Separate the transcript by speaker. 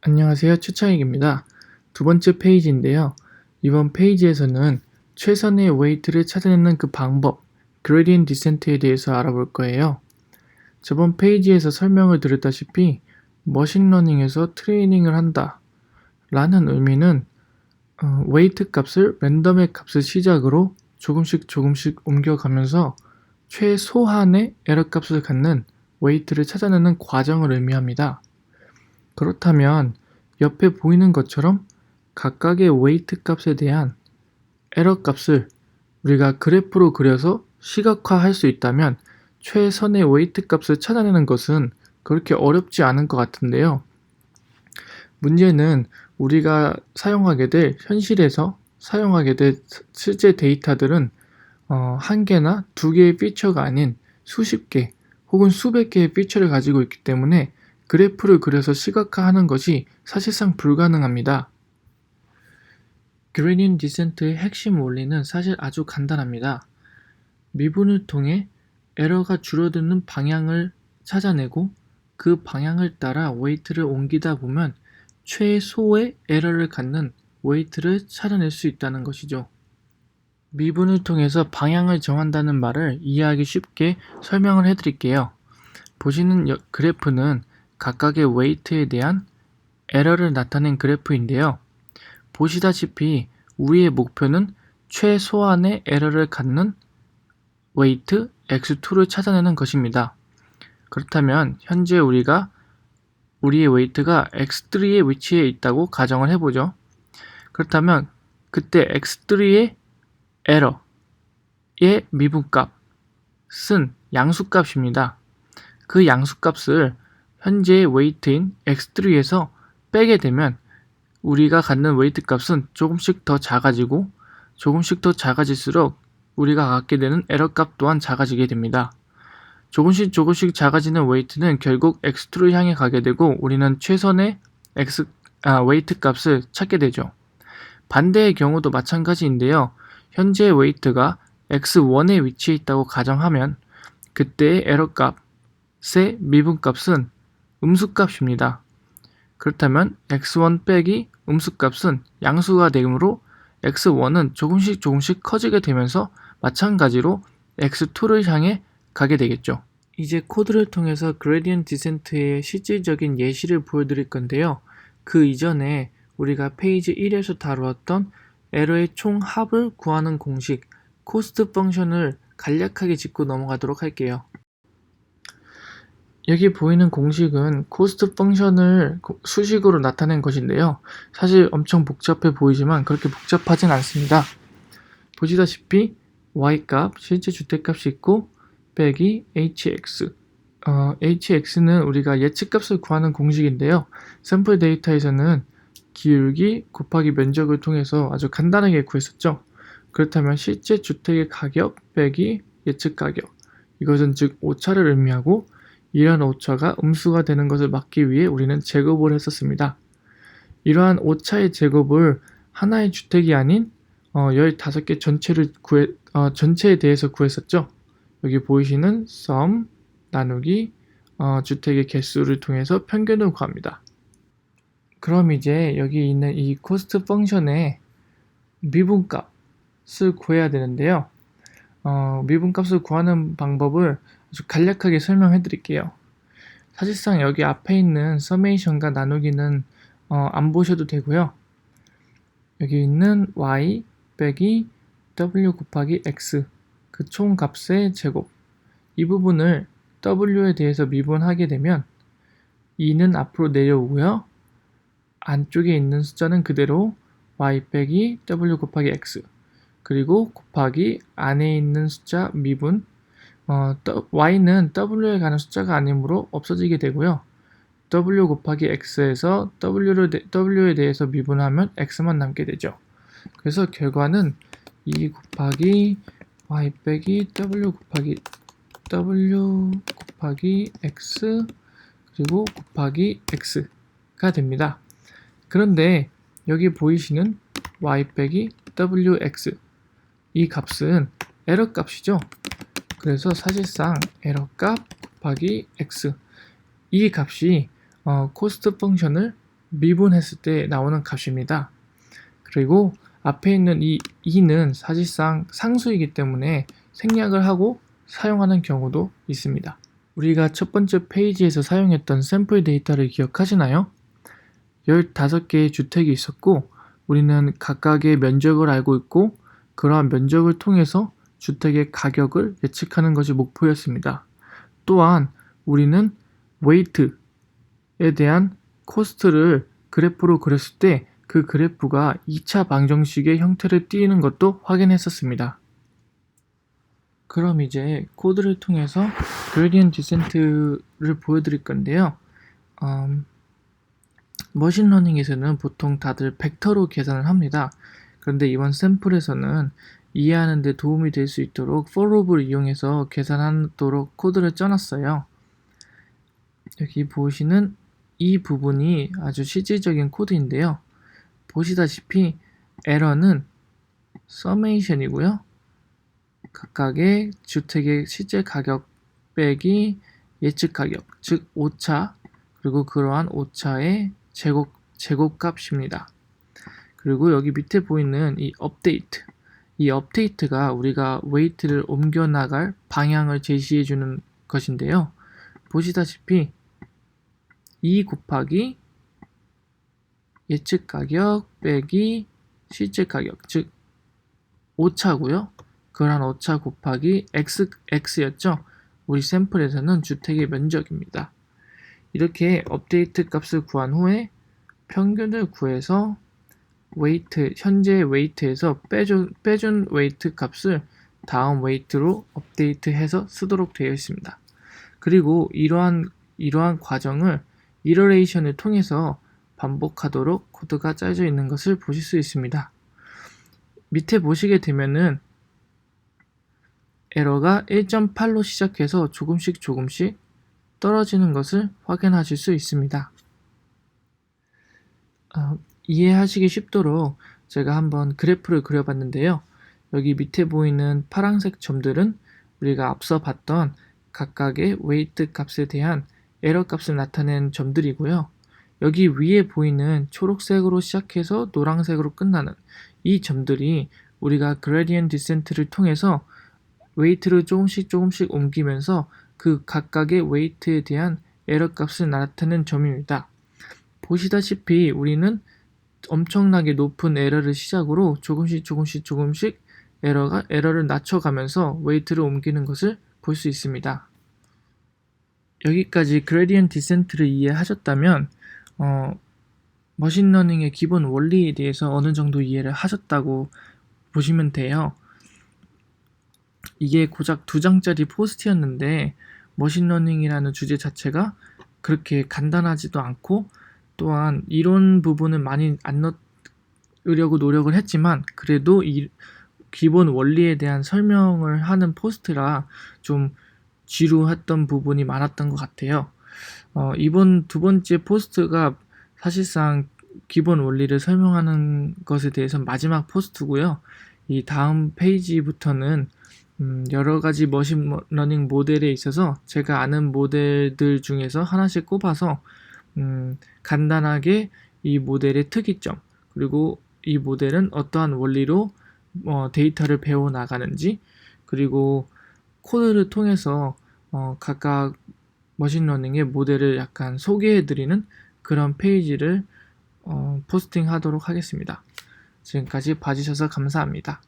Speaker 1: 안녕하세요. 추창익입니다. 두 번째 페이지인데요. 이번 페이지에서는 최선의 웨이트를 찾아내는 그 방법, 그레디언트 디센트에 대해서 알아볼 거예요. 저번 페이지에서 설명을 드렸다시피 머신러닝에서 트레이닝을 한다 라는 의미는 웨이트 값을 랜덤의 값을 시작으로 조금씩 옮겨가면서 최소한의 에러 값을 갖는 웨이트를 찾아내는 과정을 의미합니다. 그렇다면 옆에 보이는 것처럼 각각의 웨이트 값에 대한 에러 값을 우리가 그래프로 그려서 시각화할 수 있다면 최선의 웨이트 값을 찾아내는 것은 그렇게 어렵지 않은 것 같은데요. 문제는 우리가 사용하게 될 현실에서 사용하게 될 실제 데이터들은 한 개나 두 개의 피처가 아닌 수십 개 혹은 수백 개의 피처를 가지고 있기 때문에 그래프를 그려서 시각화하는 것이 사실상 불가능합니다. 그레디언트 디센트의 핵심 원리는 사실 아주 간단합니다. 미분을 통해 에러가 줄어드는 방향을 찾아내고 그 방향을 따라 웨이트를 옮기다 보면 최소의 에러를 갖는 웨이트를 찾아낼 수 있다는 것이죠. 미분을 통해서 방향을 정한다는 말을 이해하기 쉽게 설명을 해드릴게요. 보시는 그래프는 각각의 웨이트에 대한 에러를 나타낸 그래프인데요. 보시다시피 우리의 목표는 최소한의 에러를 갖는 웨이트 x2를 찾아내는 것입니다. 그렇다면 현재 우리의 웨이트가 x3에 위치해 있다고 가정을 해보죠. 그렇다면 그때 x3의 에러의 미분값은 양수값입니다. 그 양수값을 현재의 웨이트인 x3에서 빼게 되면 우리가 갖는 웨이트 값은 조금씩 더 작아지고 조금씩 더 작아질수록 우리가 갖게 되는 에러 값 또한 작아지게 됩니다. 조금씩 작아지는 웨이트는 결국 x2를 향해 가게 되고 우리는 최선의 웨이트 값을 찾게 되죠. 반대의 경우도 마찬가지인데요. 현재 웨이트가 x1에 위치해 있다고 가정하면 그때의 에러 값의 미분값은 음수값입니다. 그렇다면 x1 빼기 음수값은 양수가 되므로 x1은 조금씩 커지게 되면서 마찬가지로 x2를 향해 가게 되겠죠. 이제 코드를 통해서 그레디언트 디센트의 실질적인 예시를 보여드릴 건데요. 그 이전에 우리가 페이지 1에서 다루었던 에러의 총 합을 구하는 공식, 코스트 펑션을 간략하게 짚고 넘어가도록 할게요. 여기 보이는 공식은 코스트 펑션을 수식으로 나타낸 것인데요. 사실 엄청 복잡해 보이지만 그렇게 복잡하진 않습니다. 보시다시피 y값, 실제 주택값이 있고 빼기 hx. hx는 우리가 예측값을 구하는 공식인데요. 샘플 데이터에서는 기울기 곱하기 면적을 통해서 아주 간단하게 구했었죠. 그렇다면 실제 주택의 가격 빼기 예측 가격. 이것은 즉 오차를 의미하고 이러한 오차가 음수가 되는 것을 막기 위해 우리는 제곱을 했었습니다. 이러한 오차의 제곱을 하나의 주택이 아닌 15개 전체에 대해서 구했었죠. 여기 보이시는 sum 나누기 주택의 개수를 통해서 평균을 구합니다. 그럼 이제 여기 있는 이 코스트 펑션의 미분값을 구해야 되는데요. 미분값을 구하는 방법을 아주 간략하게 설명해 드릴게요. 사실상 여기 앞에 있는 서메이션과 나누기는 안 보셔도 되고요. 여기 있는 y 빼기 w 곱하기 x 그 총 값의 제곱 이 부분을 w에 대해서 미분하게 되면 2는 앞으로 내려오고요. 안쪽에 있는 숫자는 그대로 y 빼기 w 곱하기 x 그리고 곱하기 안에 있는 숫자 미분 y는 w에 가는 숫자가 아니므로 없어지게 되고요. w 곱하기 x에서 w에 대해서 미분하면 x만 남게 되죠. 그래서 결과는 2 곱하기 y 빼기 w 곱하기 x 그리고 곱하기 x가 됩니다. 그런데 여기 보이시는 y 빼기 wx 이 값은 에러 값이죠. 그래서 사실상 에러 값 곱하기 x 이 값이 코스트 펑션을 미분했을 때 나오는 값입니다. 그리고 앞에 있는 이 2는 사실상 상수이기 때문에 생략을 하고 사용하는 경우도 있습니다. 우리가 첫 번째 페이지에서 사용했던 샘플 데이터를 기억하시나요? 15개의 주택이 있었고 우리는 각각의 면적을 알고 있고 그러한 면적을 통해서 주택의 가격을 예측하는 것이 목표였습니다. 또한 우리는 웨이트에 대한 코스트를 그래프로 그렸을 때 그 그래프가 2차 방정식의 형태를 띠는 것도 확인했었습니다. 그럼 이제 코드를 통해서 그레디언트 디센트를 보여드릴 건데요. 머신러닝에서는 보통 다들 벡터로 계산을 합니다. 그런데 이번 샘플에서는 이해하는 데 도움이 될 수 있도록 for loop을 이용해서 계산하도록 코드를 짜놨어요. 여기 보시는 이 부분이 아주 실질적인 코드인데요. 보시다시피 에러는 서메이션이고요. 각각의 주택의 실제 가격 빼기 예측 가격, 즉 오차, 그리고 그러한 오차의 제곱값입니다. 그리고 여기 밑에 보이는 이 업데이트, 이 업데이트가 우리가 웨이트를 옮겨 나갈 방향을 제시해 주는 것인데요. 보시다시피 2 곱하기 예측 가격 빼기 실제 가격, 즉 오차고요. 그러한 오차 곱하기 x였죠. 우리 샘플에서는 주택의 면적입니다. 이렇게 업데이트 값을 구한 후에 평균을 구해서 웨이트, 현재 웨이트에서 빼준 웨이트 값을 다음 웨이트로 업데이트해서 쓰도록 되어 있습니다. 그리고 이러한 과정을 이터레이션을 통해서 반복하도록 코드가 짜여져 있는 것을 보실 수 있습니다. 밑에 보시게 되면은 에러가 1.8로 시작해서 조금씩 떨어지는 것을 확인하실 수 있습니다. 이해하시기 쉽도록 제가 한번 그래프를 그려봤는데요. 여기 밑에 보이는 파란색 점들은 우리가 앞서 봤던 각각의 웨이트 값에 대한 에러 값을 나타낸 점들이고요. 여기 위에 보이는 초록색으로 시작해서 노란색으로 끝나는 이 점들이 우리가 그레디언트 디센트를 통해서 웨이트를 조금씩 옮기면서 그 각각의 웨이트에 대한 에러 값을 나타낸 점입니다. 보시다시피 우리는 엄청나게 높은 에러를 시작으로 조금씩 에러를 낮춰가면서 웨이트를 옮기는 것을 볼 수 있습니다. 여기까지 그레디언트 디센트를 이해하셨다면 머신러닝의 기본 원리에 대해서 어느 정도 이해를 하셨다고 보시면 돼요. 이게 고작 2장짜리 포스트였는데 머신러닝이라는 주제 자체가 그렇게 간단하지도 않고 또한 이론 부분은 많이 안 넣으려고 노력을 했지만 그래도 이 기본 원리에 대한 설명을 하는 포스트라 좀 지루했던 부분이 많았던 것 같아요. 이번 두 번째 포스트가 사실상 기본 원리를 설명하는 것에 대해서 마지막 포스트고요. 이 다음 페이지부터는 여러 가지 머신러닝 모델에 있어서 제가 아는 모델들 중에서 하나씩 꼽아서 간단하게 이 모델의 특이점, 그리고 이 모델은 어떠한 원리로 데이터를 배워 나가는지, 그리고 코드를 통해서 각각 머신러닝의 모델을 약간 소개해드리는 그런 페이지를 포스팅하도록 하겠습니다. 지금까지 봐주셔서 감사합니다.